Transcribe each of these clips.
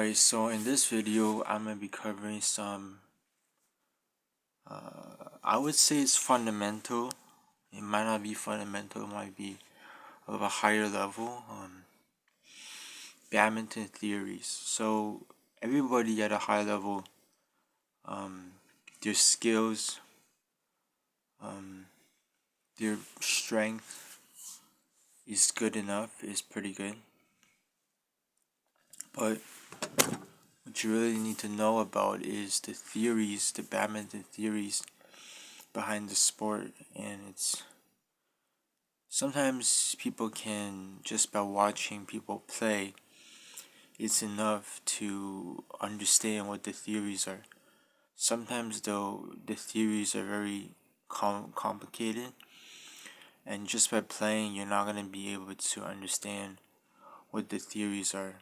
Alright, so in this video, I'm going to be covering some, I would say it's fundamental. It might not be fundamental, it might be of a higher level, badminton theories. So everybody at a high level, their skills, their strength is good enough, is pretty good. But what you really need to know about is the theories, the badminton theories behind the sport, and it's sometimes people can, just by watching people play, it's enough to understand what the theories are. Sometimes though, the theories are very complicated, and just by playing you're not going to be able to understand what the theories are.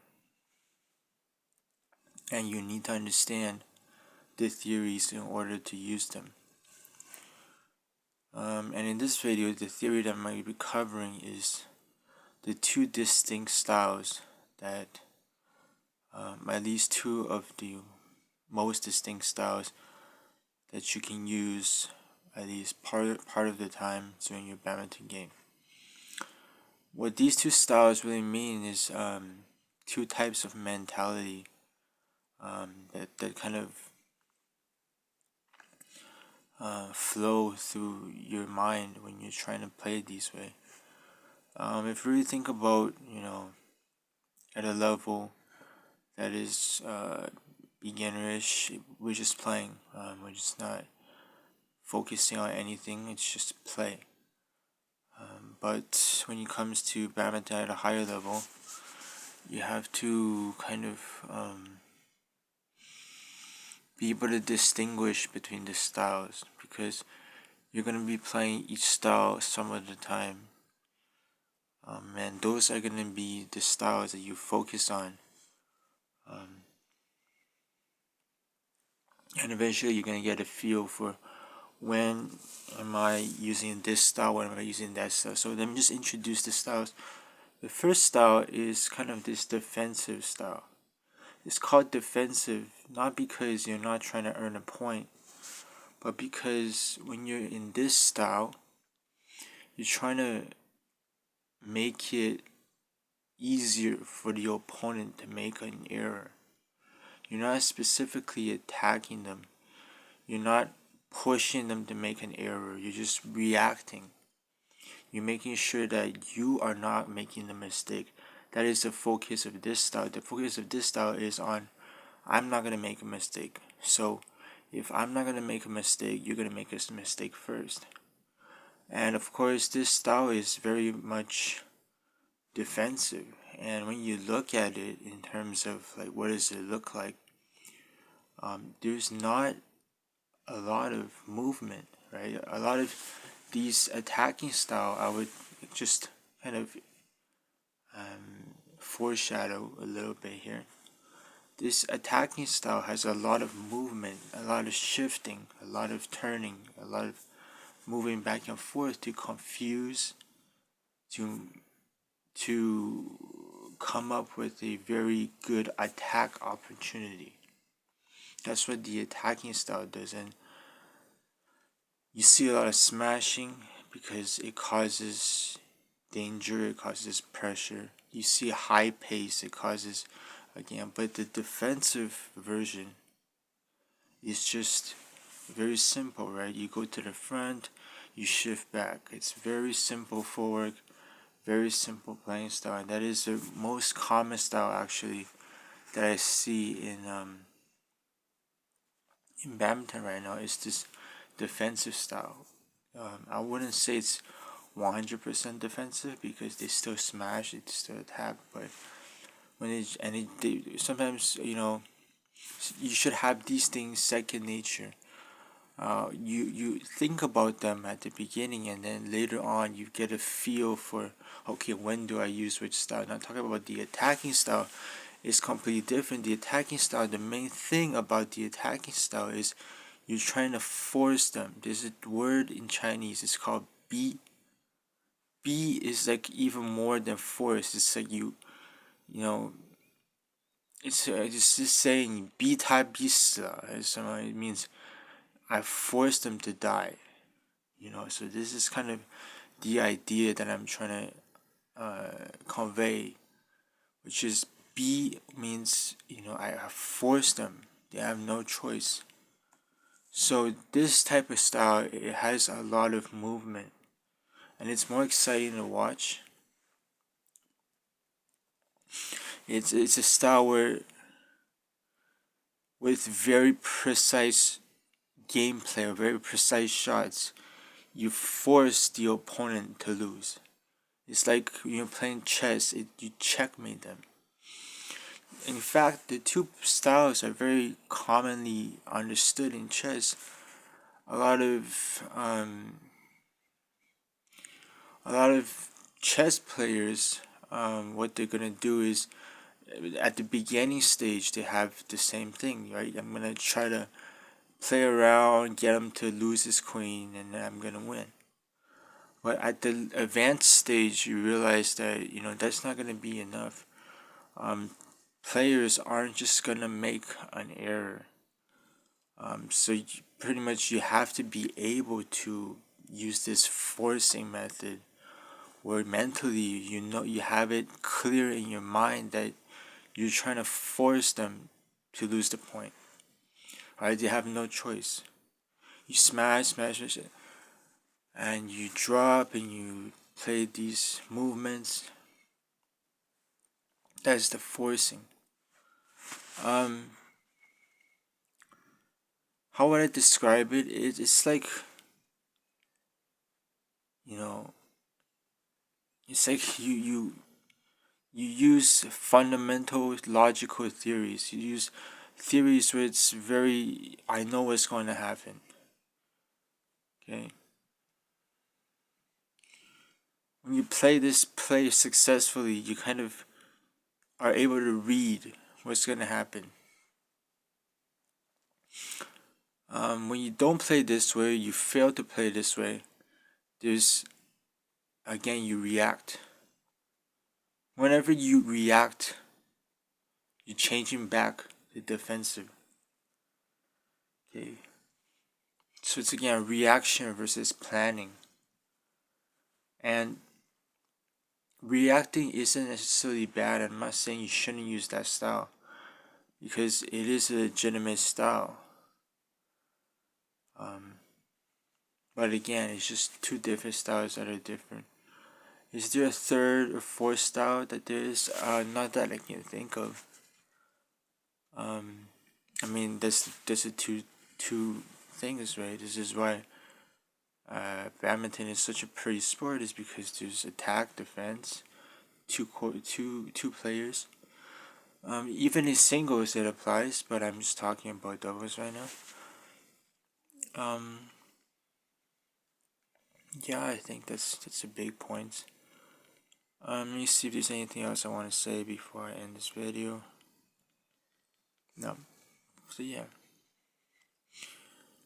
And you need to understand the theories in order to use them. And in this video, the theory that I'm going to be covering is the two distinct styles that, at least two of the most distinct styles that you can use at least part of the time during your badminton game. What these two styles really mean is two types of mentality that kind of flow through your mind when you're trying to play these way. If you really think about, at a level that is beginnerish, we're just playing. We're just not focusing on anything. It's just play. But when it comes to badminton at a higher level, you have to kind of be able to distinguish between the styles, because you're going to be playing each style some of the time. And those are going to be the styles that you focus on. And eventually you're going to get a feel for when am I using this style, when am I using that style. So let me just introduce the styles. The first style is kind of this defensive style. It's called defensive not because you're not trying to earn a point, but because when you're in this style, you're trying to make it easier for the opponent to make an error. You're not specifically attacking them. You're not pushing them to make an error. You're just reacting. You're making sure that you are not making the mistake. That is the focus of this style. The focus of this style is on, I'm not going to make a mistake. So if I'm not going to make a mistake, you're going to make a mistake first. And of course, this style is very much defensive. And when you look at it in terms of like, what does it look like? There's not a lot of movement, right? A lot of these attacking style, I would just kind of foreshadow a little bit here. This attacking style has a lot of movement, a lot of shifting, a lot of turning, a lot of moving back and forth to confuse, to come up with a very good attack opportunity. That's what the attacking style does. And you see a lot of smashing because it causes danger, it causes pressure. You see a high pace, it causes, again, but the defensive version is just very simple, right? You go to the front, you shift back. It's very simple footwork, very simple playing style. And that is the most common style actually that I see in badminton right now. Is this defensive style. I wouldn't say it's 100% defensive because they still smash, they still attack, but when they sometimes, you should have these things second nature. You think about them at the beginning, and then later on you get a feel for, okay, when do I use which style. Now talking about the attacking style is completely different. The attacking style, the main thing about the attacking style is you're trying to force them. There's a word in Chinese, it's called bi. Bi is like even more than force. It's like you know, it's just saying 逼他逼死了. It means I forced them to die. So this is kind of the idea that I'm trying to convey, which is B means I have forced them. They have no choice. So this type of style, it has a lot of movement, and it's more exciting to watch. It's a style where with very precise gameplay or very precise shots, you force the opponent to lose. It's like you're playing chess, you checkmate them. In fact, the two styles are very commonly understood in chess. A lot of chess players, what they're gonna do is at the beginning stage they have the same thing, right? I'm gonna try to play around, get him to lose his queen, and then I'm gonna win. But at the advanced stage, you realize that that's not gonna be enough. Players aren't just gonna make an error. So pretty much you have to be able to use this forcing method, where mentally you have it clear in your mind that you're trying to force them to lose the point. Right? They have no choice. You smash, and you drop and you play these movements. That's the forcing. How would I describe it? It's like it's like you use fundamental logical theories. You use theories where it's very, I know what's going to happen. Okay. When you play this play successfully, you kind of are able to read what's going to happen. When you don't play this way, you fail to play this way, again, you react. Whenever you react, you're changing back to defensive. Okay. So it's again reaction versus planning. And reacting isn't necessarily bad. I'm not saying you shouldn't use that style, because it is a legitimate style. But again, it's just two different styles that are different. Is there a third or fourth style that there is? Not that I can think of. I mean, there's the two things, right? This is why badminton is such a pretty sport, is because there's attack, defense, two players. Even in singles it applies, but I'm just talking about doubles right now. Yeah, I think that's a big point. Let me see if there's anything else I want to say before I end this video. No. So yeah,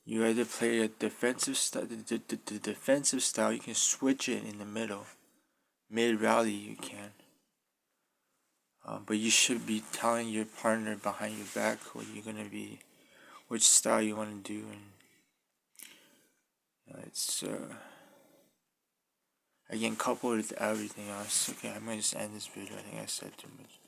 you either play a defensive style, the defensive style. You can switch it in the middle, mid rally. You can, but you should be telling your partner behind your back what you're gonna be, which style you want to do, and it's again coupled with everything else. Okay, I'm gonna just end this video. I think I said too much.